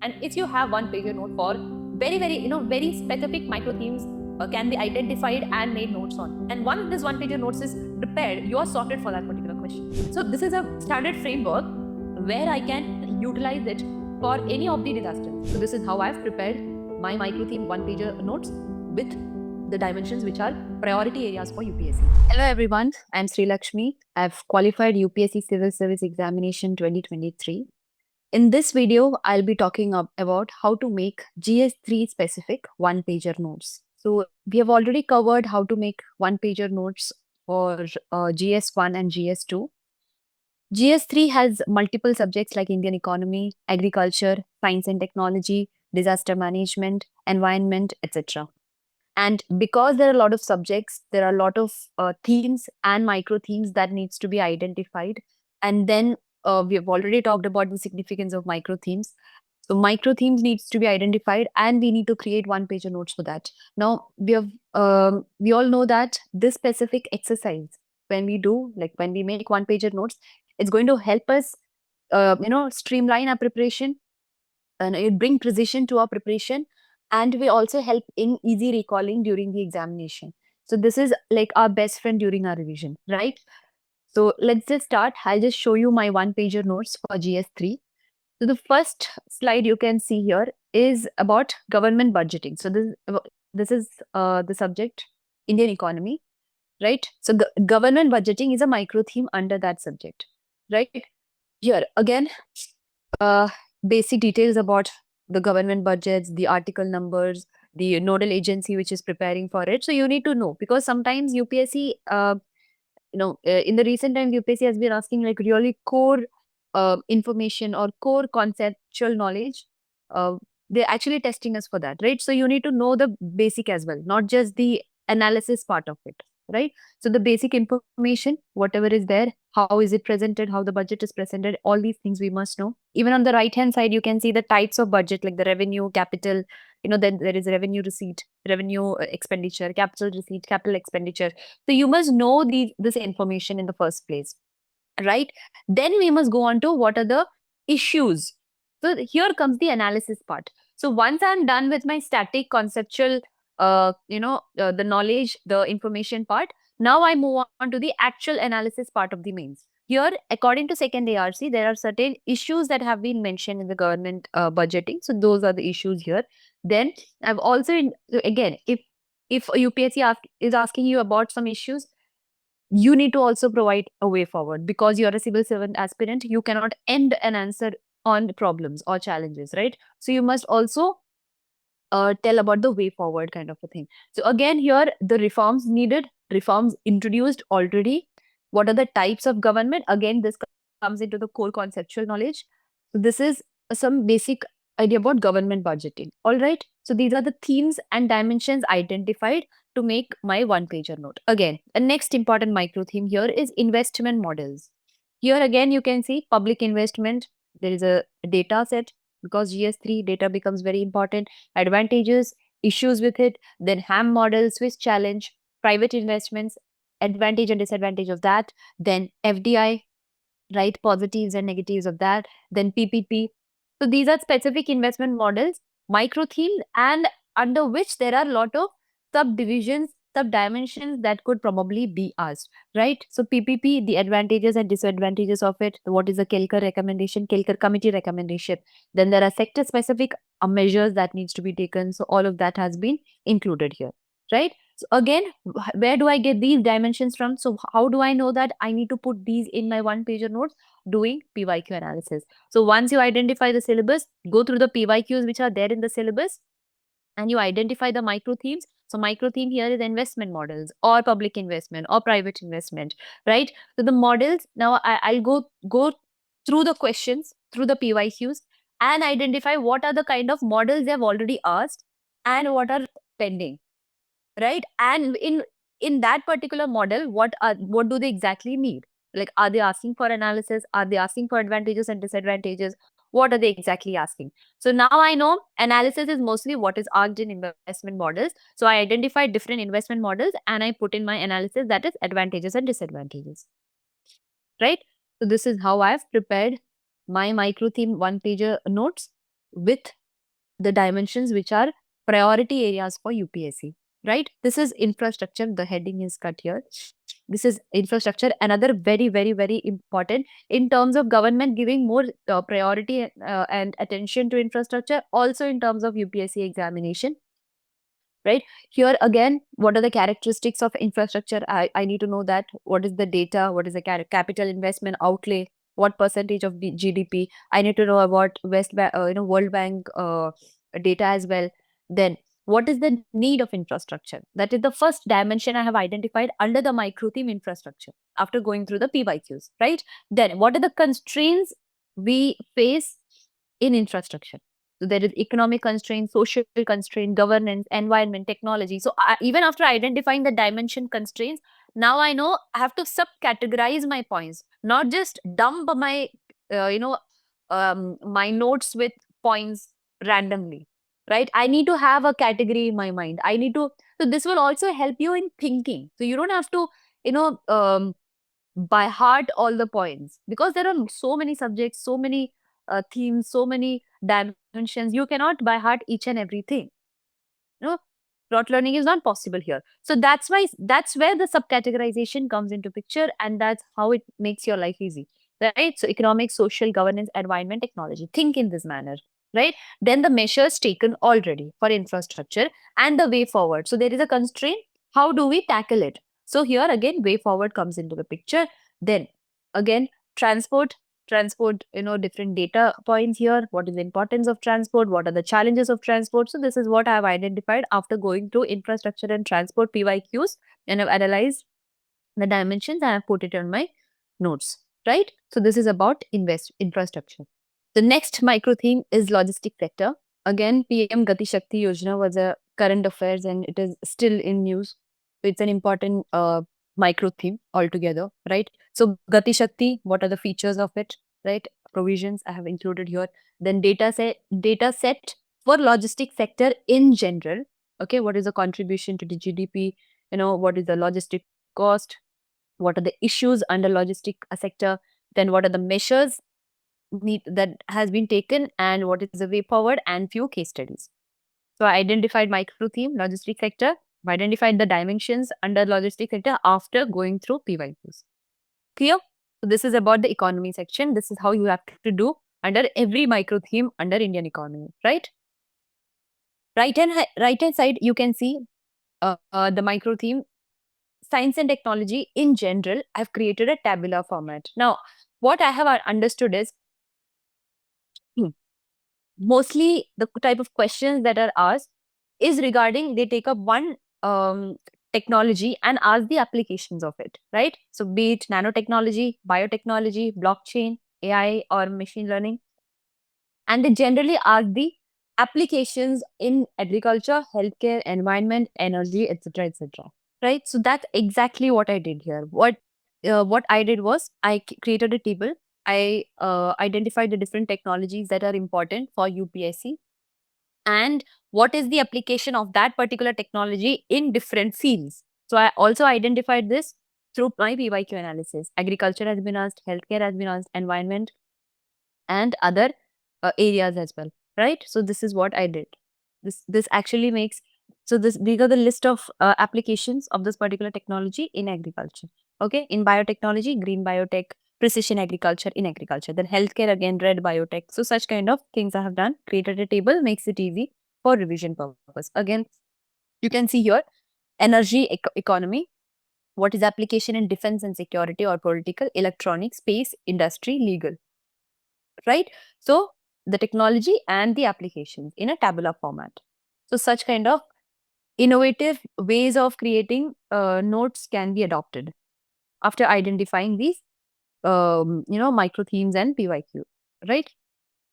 And if you have one pager note for very specific micro themes can be identified and made notes on. And once this one pager notes is prepared, you are sorted for that particular question. So this is a standard framework where I can utilize it for any of the disasters. So this is how I've prepared my micro theme one pager notes with the dimensions which are priority areas for UPSC. Hello everyone, I'm Sri Lakshmi. I've qualified UPSC Civil Service Examination 2023. In this video, I'll be talking about how to make GS3 specific one-pager notes. So we have already covered how to make one-pager notes for GS1 and GS2. GS3 has multiple subjects like Indian economy, agriculture, science and technology, disaster management, environment, etc. And because there are a lot of subjects, there are a lot of themes and micro themes that needs to be identified. And then we have already talked about the significance of micro themes. So micro themes needs to be identified, and we need to create one pager notes for that. Now we all know that this specific exercise, when we do, like when we make one pager notes, it's going to help us, streamline our preparation, and it bring precision to our preparation, and we also help in easy recalling during the examination. So this is like our best friend during our revision, right? So let's just start. I'll just show you my one pager notes for GS3. So the first slide you can see here is about government budgeting. So this is the subject Indian economy, right? So government budgeting is a micro theme under that subject, right? Here again, uh, basic details about the government budgets, the article numbers, the nodal agency which is preparing for it. So you need to know, because sometimes UPSC, in the recent times, UPSC has been asking like really core information or core conceptual knowledge. Uh, they're actually testing us for that, right? So you need to know the basic as well, not just the analysis part of it, right? So the basic information, whatever is there, how is it presented, how the budget is presented, all these things we must know. Even on the right hand side, you can see the types of budget like the revenue, capital, then there is revenue receipt, revenue expenditure, capital receipt, capital expenditure. So you must know this information in the first place, right? Then we must go on to what are the issues. So here comes the analysis part. So once I'm done with my static conceptual, the knowledge, the information part, now I move on to the actual analysis part of the mains. Here, according to second ARC, there are certain issues that have been mentioned in the government budgeting. So those are the issues here. Then I've also, again, if UPSC is asking you about some issues, you need to also provide a way forward, because you're a civil servant aspirant. You cannot end an answer on problems or challenges, right? So you must also tell about the way forward kind of a thing. So again, here the reforms needed, reforms introduced already. What are the types of government? Again, this comes into the core conceptual knowledge. So this is some basic idea about government budgeting. All right. So these are the themes and dimensions identified to make my one pager note. Again, the next important micro theme here is investment models. Here again, you can see public investment. There is a data set, because GS3 data becomes very important. Advantages, issues with it, then Ham model, Swiss challenge, private investments, advantage and disadvantage of that, then FDI, right? Positives and negatives of that, then PPP. So these are specific investment models, micro theme, and under which there are a lot of subdivisions, sub-dimensions that could probably be asked, right? So PPP, the advantages and disadvantages of it, what is the Kelkar recommendation, Kelkar committee recommendation. Then there are sector-specific measures that needs to be taken. So all of that has been included here, right? So again, where do I get these dimensions from? So how do I know that I need to put these in my one pager notes? Doing PYQ analysis. So once you identify the syllabus, go through the PYQs which are there in the syllabus, and you identify the micro themes. So micro theme here is investment models or public investment or private investment, right? So the models, now I'll go through the questions, through the PYQs, and identify what are the kind of models they have already asked and what are pending, right? And in that particular model, what do they exactly need? Like, are they asking for analysis? Are they asking for advantages and disadvantages? What are they exactly asking? So now I know analysis is mostly what is asked in investment models. So I identified different investment models and I put in my analysis, that is advantages and disadvantages, right? So this is how I've prepared my micro theme one pager notes. with the dimensions which are priority areas for UPSC, right? This is infrastructure. The heading is cut here. This is infrastructure. Another very, very, very important in terms of government giving more priority and attention to infrastructure, also in terms of UPSC examination, right? Here again, what are the characteristics of infrastructure? I need to know that what is the data, what is the capital investment outlay, what percentage of the GDP. I need to know about World Bank data as well. Then what is the need of infrastructure? That is the first dimension I have identified under the micro theme infrastructure after going through the PYQs, right? Then what are the constraints we face in infrastructure? So there is economic constraint, social constraint, governance, environment, technology. So even after identifying the dimension constraints, now I know I have to subcategorize my points, not just dump my, my notes with points randomly, right? I need to have a category in my mind. I need to. So this will also help you in thinking. So you don't have to, you know, by heart all the points, because there are so many subjects, so many themes, so many dimensions. You cannot by heart each and everything. You know, rote learning is not possible here. So that's where the subcategorization comes into picture, and that's how it makes your life easy, right? So economic, social, governance, environment, technology. Think in this manner, right? Then the measures taken already for infrastructure and the way forward. So there is a constraint. How do we tackle it? So here again, way forward comes into the picture. Then again, transport, different data points here. What is the importance of transport? What are the challenges of transport? So this is what I have identified after going through infrastructure and transport PYQs, and I've analyzed the dimensions and I've put it on my notes, right? So this is about infrastructure. The next micro theme is logistic sector. Again, PM Gati Shakti Yojana was a current affairs and it is still in news. So it's an important micro theme altogether, right? So Gati Shakti, what are the features of it, right? Provisions I have included here. Then data set for logistic sector in general. Okay, what is the contribution to the GDP? What is the logistic cost? What are the issues under logistic sector? Then what are the measures that has been taken, and what is the way forward, and few case studies. So I identified micro theme, logistic sector, I identified the dimensions under logistic sector after going through PYQs. Clear? So this is about the economy section. This is how you have to do under every micro theme under Indian economy, right? Right hand side, you can see the micro theme, science and technology in general. I've created a tabular format. Now, what I have understood is mostly the type of questions that are asked is regarding, they take up one technology and ask the applications of it, right? So be it nanotechnology, biotechnology, blockchain, AI, or machine learning. And they generally ask the applications in agriculture, healthcare, environment, energy, etc., etc. Right? So that's exactly what I did here. What I did was I created a table. I identified the different technologies that are important for UPSC, and what is the application of that particular technology in different fields. So I also identified this through my PYQ analysis. Agriculture has been asked, healthcare has been asked, environment, and other areas as well, right? So this is what I did. This actually makes, so these are the list of applications of this particular technology in agriculture. Okay, in biotechnology, green biotech, precision agriculture in agriculture. Then healthcare again, red biotech. So such kind of things I have done. Created a table, makes it easy for revision purpose. Again, you can see here energy economy. What is application in defense and security or political, electronics, space, industry, legal, right? So the technology and the applications in a tabular format. So such kind of innovative ways of creating notes can be adopted after identifying these, micro themes and PYQ, right?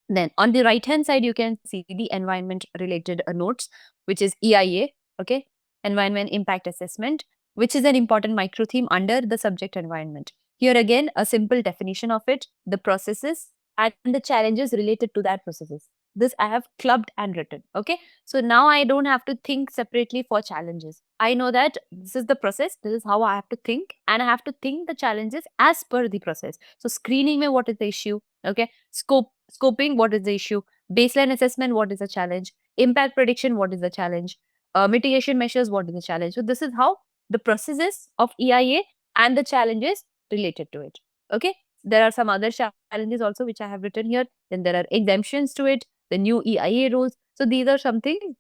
Then on the right hand side, you can see the environment related notes, which is EIA, okay, environment impact assessment, which is an important micro theme under the subject environment. Here again, a simple definition of it, the processes and the challenges related to that processes. This I have clubbed and written, okay. So now I don't have to think separately for challenges. I know that this is the process, this is how I have to think, and I have to think the challenges as per the process. So screening, what is the issue? Okay, scoping, what is the issue? Baseline assessment, what is the challenge? Impact prediction, what is the challenge? Mitigation measures, what is the challenge? So this is how the processes of EIA and the challenges related to it. Okay. There are some other challenges also which I have written here. Then there are exemptions to it, the new EIA rules. So these are something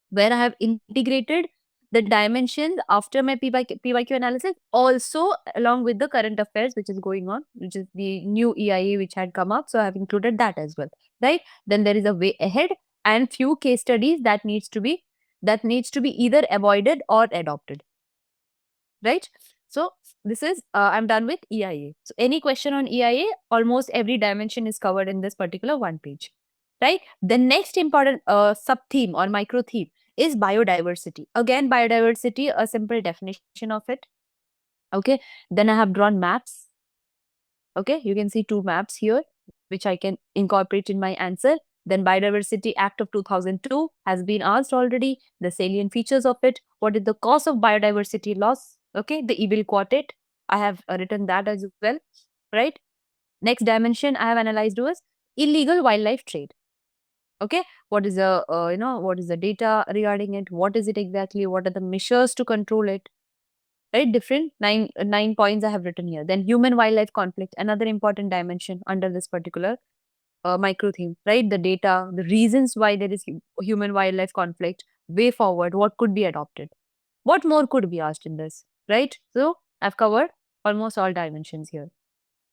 where I have integrated the dimensions after my PYQ analysis, also along with the current affairs which is going on, which is the new EIA which had come up. So I have included that as well, right? Then there is a way ahead and few case studies that needs to be either avoided or adopted, right? So this is I'm done with EIA. So any question on EIA, almost every dimension is covered in this particular one page, right? The next important sub theme or micro theme is biodiversity. Again, biodiversity, a simple definition of it. Okay. Then I have drawn maps. Okay. You can see two maps here, which I can incorporate in my answer. Then Biodiversity Act of 2002 has been asked already. The salient features of it. What is the cause of biodiversity loss? Okay. The evil quartet. I have written that as well. Right. Next dimension I have analyzed was illegal wildlife trade. Okay, what is the what is the data regarding it? What is it exactly? What are the measures to control it? Right, different nine points I have written here. Then human wildlife conflict, another important dimension under this particular micro theme. Right, the data, the reasons why there is human wildlife conflict, way forward, what could be adopted, what more could be asked in this. Right, so I've covered almost all dimensions here.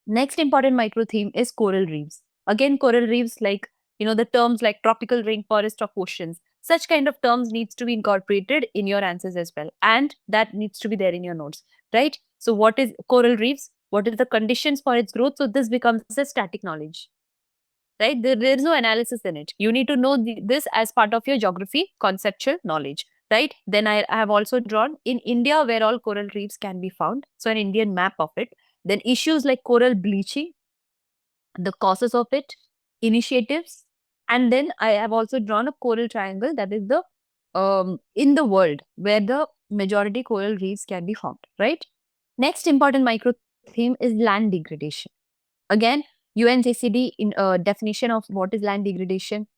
Next important micro theme is coral reefs. Again, coral reefs, like, the terms like tropical rainforest of oceans, such kind of terms needs to be incorporated in your answers as well. And that needs to be there in your notes, right? So what is coral reefs? What is the conditions for its growth? So this becomes a static knowledge, right? There is no analysis in it. You need to know this as part of your geography conceptual knowledge, right? Then I have also drawn in India where all coral reefs can be found. So an Indian map of it. Then issues like coral bleaching, the causes of it, initiatives, and then I have also drawn a coral triangle, that is the in the world where the majority coral reefs can be found, right? Next important micro theme is land degradation. Again, UNCCD in definition of what is land degradation,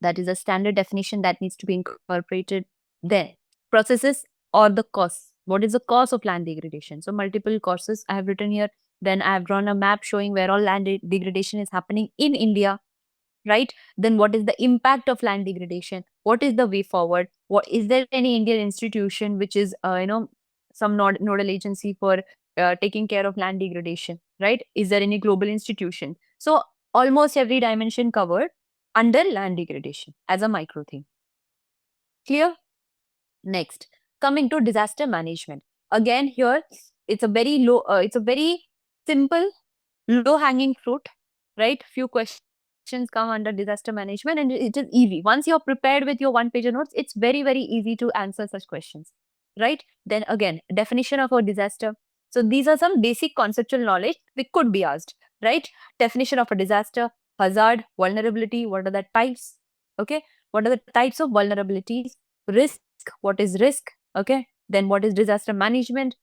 that is a standard definition that needs to be incorporated. Then processes or the cause. What is the cause of land degradation? So multiple causes I have written here. Then I have drawn a map showing where all land degradation is happening in India, right? Then what is the impact of land degradation? What is the way forward? What is there any Indian institution which is some nodal agency for taking care of land degradation, right? Is there any global institution? So almost every dimension covered under land degradation as a micro theme. Clear? Next, coming to disaster management. Again, here it's a very simple, low hanging fruit, right? Few questions come under disaster management and it is easy. Once you're prepared with your one page notes, it's very, very easy to answer such questions, right? Then again, definition of a disaster. So these are some basic conceptual knowledge that could be asked, right? Definition of a disaster, hazard, vulnerability, what are the types? Okay, what are the types of vulnerabilities? Risk, what is risk? Okay, then what is disaster management?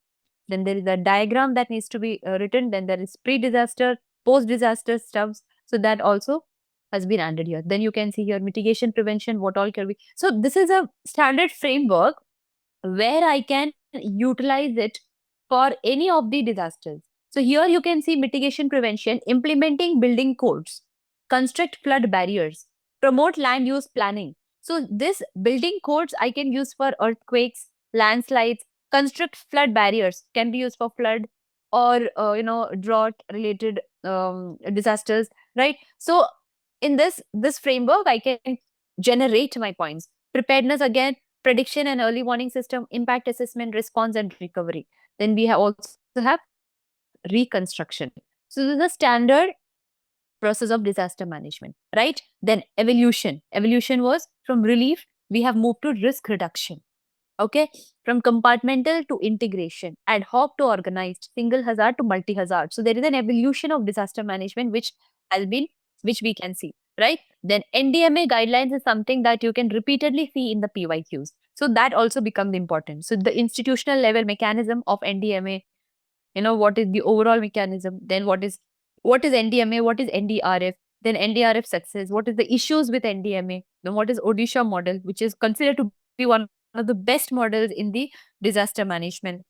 Then there is a diagram that needs to be written. Then there is pre-disaster, post-disaster stuffs. So that also has been added here. Then you can see here mitigation, prevention, what all can be. So this is a standard framework where I can utilize it for any of the disasters. So here you can see mitigation prevention, implementing building codes, construct flood barriers, promote land use planning. So this building codes I can use for earthquakes, landslides, construct flood barriers can be used for flood or drought related disasters, right? So in this framework I can generate my points. Preparedness, again, prediction and early warning system, impact assessment, response and recovery. Then we also have reconstruction. So this is a standard process of disaster management, right? Then evolution. Evolution was from relief, we have moved to risk reduction. Okay, from compartmental to integration, ad hoc to organized, single hazard to multi hazard. So there is an evolution of disaster management which we can see, right? Then NDMA guidelines is something that you can repeatedly see in the PYQs. So that also becomes important. So the institutional level mechanism of NDMA, what is the overall mechanism? Then what is NDMA? What is NDRF? Then NDRF success. What is the issues with NDMA? Then what is Odisha model, which is considered to be one of the best models in the disaster management?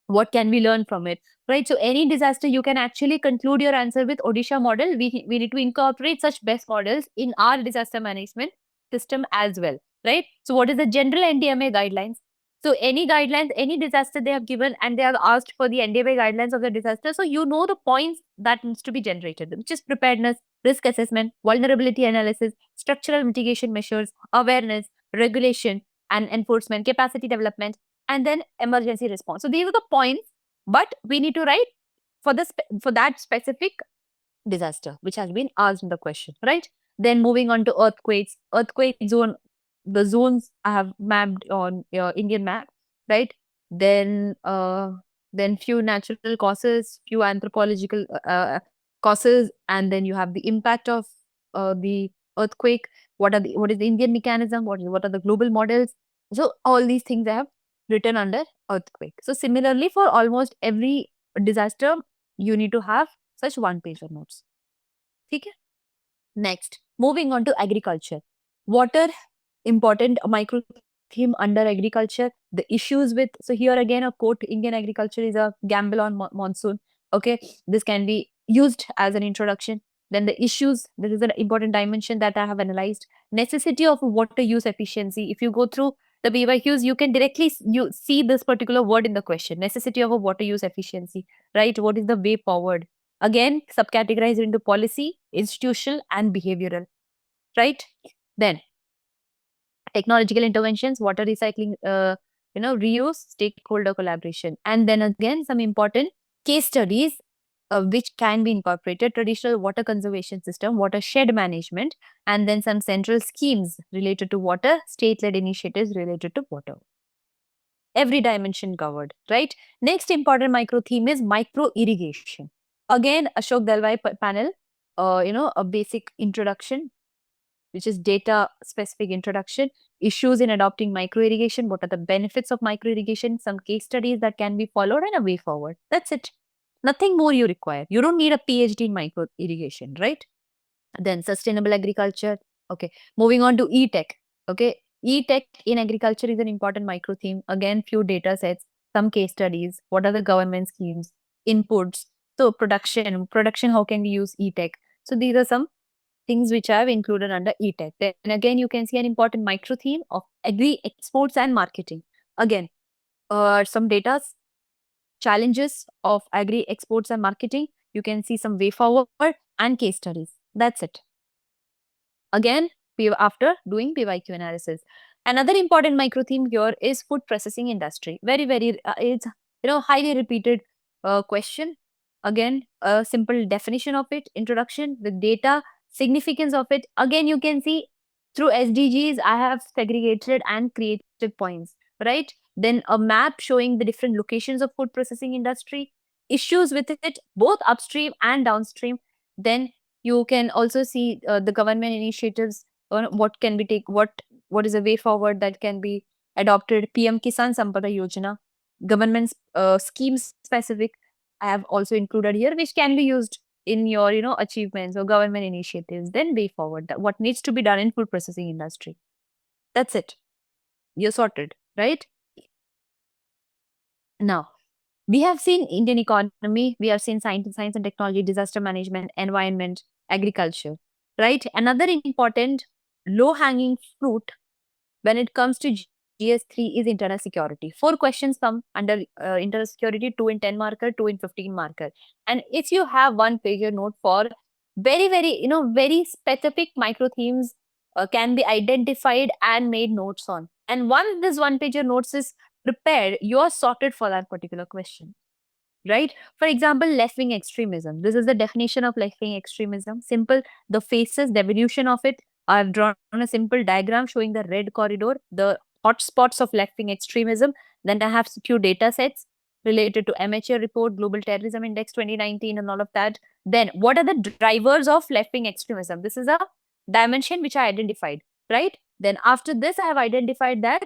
What can we learn from it, right? So any disaster, you can actually conclude your answer with Odisha model. We need to incorporate such best models in our disaster management system as well, right? So what is the general NDMA guidelines? So any guidelines, any disaster they have given, and they have asked for the NDMA guidelines of the disaster. So you know the points that needs to be generated, which is preparedness, risk assessment, vulnerability analysis, structural mitigation measures, awareness, regulation and enforcement, capacity development, and then emergency response. So these are the points, but we need to write for for that specific disaster which has been asked in the question, right? Then moving on to earthquakes, earthquake zone, the zones I have mapped on your Indian map, right? Then few natural causes, few anthropological causes, and then you have the impact of the earthquake. What is the Indian mechanism? What are the global models? So all these things I have written under earthquake. So similarly, for almost every disaster, you need to have such one page of notes. Okay. Next, moving on to agriculture. Water, important micro theme under agriculture. The issues with, so here again a quote, Indian agriculture is a gamble on monsoon. Okay, this can be used as an introduction. Then the issues, this is an important dimension that I have analyzed. Necessity of water use efficiency. If you go through the BYQs, you can directly you see this particular word in the question. Necessity of a water use efficiency, right? What is the way forward? Again, subcategorized into policy, institutional, and behavioral, right? Then technological interventions, water recycling, reuse, stakeholder collaboration, and then again some important case studies which can be incorporated: traditional water conservation system, watershed management, and then some central schemes related to water, state-led initiatives related to water. Every dimension covered, right? Next important micro theme is micro irrigation. Again, Ashok Dalwai panel, a basic introduction, which is data specific introduction, issues in adopting micro irrigation, what are the benefits of micro irrigation, some case studies that can be followed, and a way forward. That's it. Nothing more you require. You don't need a PhD in micro irrigation, right? Then sustainable agriculture. Okay. Moving on to e-tech. Okay. E-tech in agriculture is an important micro theme. Again, few data sets, some case studies. What are the government schemes, inputs? So production, how can we use e-tech? So these are some things which I have included under e-tech. Then again, you can see an important micro theme of agri exports and marketing. Again, some data, challenges of agri exports and marketing. You can see some way forward and case studies. That's it. Again, after doing PYQ analysis. Another important micro theme here is food processing industry. Very, it's highly repeated question. Again, a simple definition of it, introduction, the data, significance of it. Again, you can see through SDGs, I have segregated and created points, right? Then a map showing the different locations of food processing industry, issues with it, both upstream and downstream. Then you can also see the government initiatives, what can be what is a way forward that can be adopted. PM Kisan Sampada Yojana, government schemes specific, I have also included here, which can be used in your achievements or government initiatives. Then way forward, what needs to be done in food processing industry. That's it. You're sorted, right? Now, we have seen Indian economy, we have seen science and technology, disaster management, environment, agriculture, right? Another important low-hanging fruit when it comes to GS3 is internal security. 4 questions come under internal security, 2 in 10 marker, 2 in 15 marker. And if you have one pager note for very specific micro themes can be identified and made notes on. And once this one pager notes is prepared, you're sorted for that particular question, right? For example, left-wing extremism. This is the definition of left-wing extremism. Simple, the faces, the evolution of it. I've drawn a simple diagram showing the red corridor, the hotspots of left-wing extremism. Then I have few data sets related to MHA report, Global Terrorism Index 2019 and all of that. Then what are the drivers of left-wing extremism? This is a dimension which I identified, right? Then after this, I have identified that,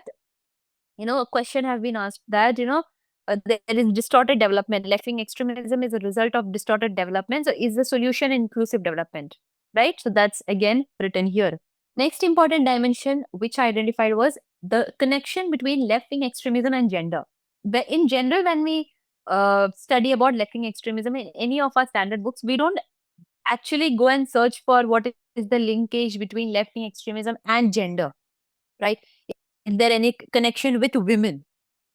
a question have been asked that, there is distorted development. Left-wing extremism is a result of distorted development. So is the solution inclusive development? right? So that's again written here. Next important dimension which I identified was the connection between left-wing extremism and gender. In general, when we study about left-wing extremism in any of our standard books, we don't actually go and search for what is the linkage between left-wing extremism and gender, right? Is there any connection with women?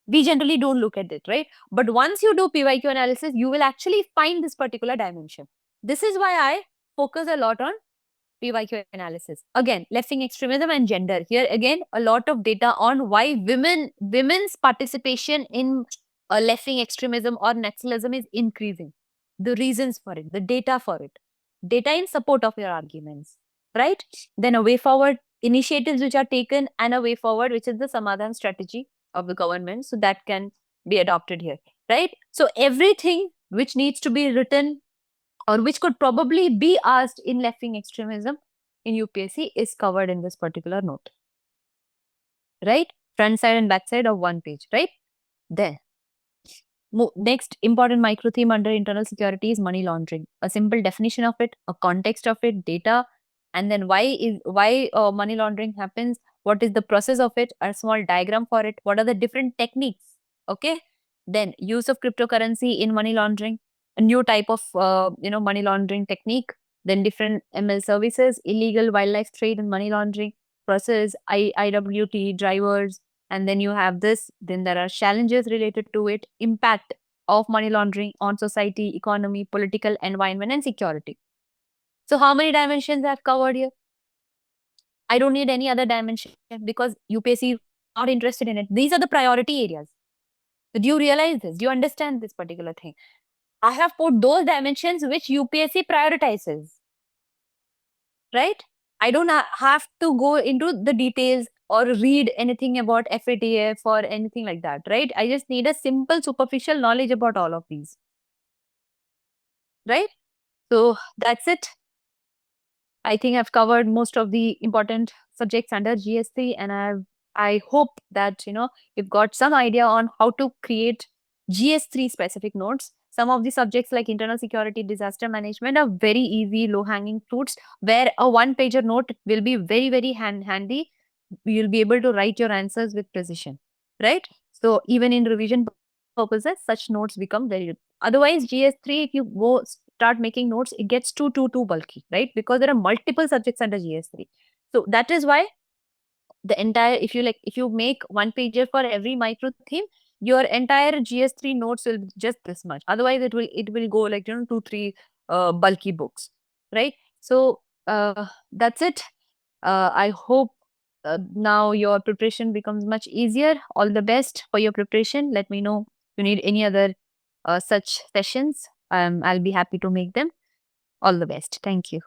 We generally don't look at it, right? But once you do PYQ analysis, you will actually find this particular dimension. This is why I focus a lot on PYQ analysis. Again, left-wing extremism and gender. Here again, a lot of data on why women's participation in left-wing extremism or Naxalism is increasing. The reasons for it, the data for it, data in support of your arguments, right? Then a way forward, initiatives which are taken, and a way forward, which is the Samadhan strategy of the government. So that can be adopted here, right? So everything which needs to be written or which could probably be asked in left-wing extremism in UPSC is covered in this particular note, right? Front side and back side of one page, right? Then, next important micro theme under internal security is money laundering. A simple definition of it, a context of it, data, and then why money laundering happens, what is the process of it, a small diagram for it, what are the different techniques, okay? Then use of cryptocurrency in money laundering, a new type of money laundering technique, then different ML services, illegal wildlife trade and money laundering, process, IWT, drivers, and then you have this, then there are challenges related to it, impact of money laundering on society, economy, political environment, and security. So how many dimensions I've covered here? I don't need any other dimension because UPSC is not interested in it. These are the priority areas. So do you realize this? Do you understand this particular thing? I have put those dimensions which UPSC prioritizes, right? I don't have to go into the details or read anything about FATF or anything like that, right? I just need a simple superficial knowledge about all of these, right? So that's it. I think I've covered most of the important subjects under GS3, and I hope that you've got some idea on how to create GS3 specific notes. Some of the subjects like internal security, disaster management are very easy, low-hanging fruits, where a one-pager note will be very, very handy. You'll be able to write your answers with precision, right? So even in revision purposes, such notes become very. Otherwise, GS3, if you go start making notes, it gets too bulky, right? Because there are multiple subjects under GS3. So that is why the entire, if you make one pager for every micro theme, your entire GS3 notes will be just this much. Otherwise, it will go like 2-3 bulky books, right? So that's it. I hope now your preparation becomes much easier. All the best for your preparation. Let me know if you need any other such sessions. I'll be happy to make them. All the best. Thank you.